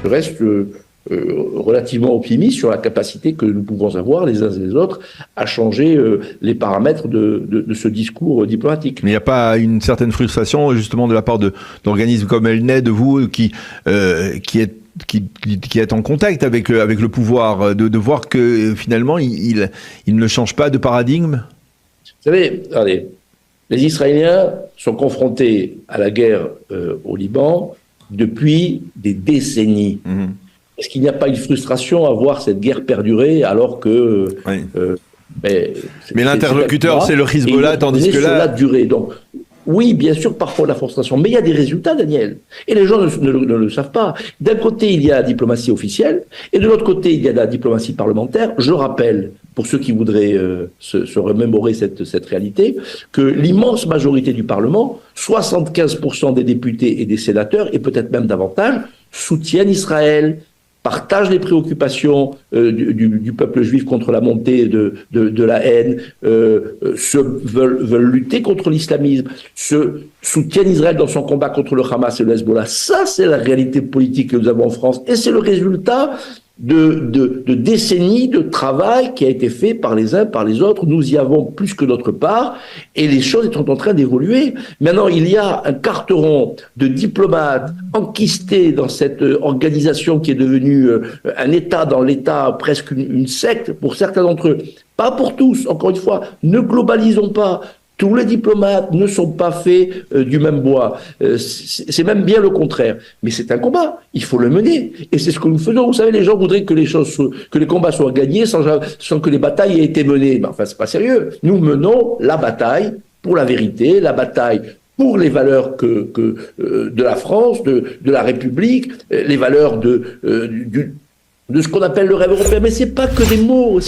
je reste relativement optimiste sur la capacité que nous pouvons avoir les uns et les autres à changer les paramètres de ce discours diplomatique. Mais il n'y a pas une certaine frustration justement de la part d'organismes comme Elney, de vous, qui est en contact avec le pouvoir, de voir que finalement il ne change pas de paradigme? Vous savez, regardez, les Israéliens sont confrontés à la guerre au Liban depuis des décennies. Mmh. Est-ce qu'il n'y a pas une frustration à voir cette guerre perdurer alors que... Oui. Mais l'interlocuteur, c'est le Hezbollah, tandis que là... Cela durer. Donc, oui, bien sûr, parfois la frustration. Mais il y a des résultats, Daniel. Et les gens ne le savent pas. D'un côté, il y a la diplomatie officielle, et de l'autre côté, il y a la diplomatie parlementaire. Je rappelle, pour ceux qui voudraient se remémorer cette réalité, que l'immense majorité du Parlement, 75% des députés et des sénateurs, et peut-être même davantage, soutiennent Israël, partagent les préoccupations du peuple juif contre la montée de la haine, veulent lutter contre l'islamisme, soutiennent Israël dans son combat contre le Hamas et le Hezbollah. Ça, c'est la réalité politique que nous avons en France. Et c'est le résultat de décennies de travail qui a été fait par les uns, par les autres. Nous y avons plus que d'autre part, et les choses sont en train d'évoluer. Maintenant, il y a un carteron de diplomates enquistés dans cette organisation qui est devenue un État dans l'État, presque une secte pour certains d'entre eux. Pas pour tous, encore une fois, ne globalisons pas. Tous les diplomates ne sont pas faits du même bois. C'est même bien le contraire. Mais c'est un combat. Il faut le mener. Et c'est ce que nous faisons. Vous savez, les gens voudraient que les combats soient gagnés sans que les batailles aient été menées. Mais enfin, c'est pas sérieux. Nous menons la bataille pour la vérité, la bataille pour les valeurs de la France, de la République, les valeurs de ce qu'on appelle le rêve européen. Mais c'est pas que des mots.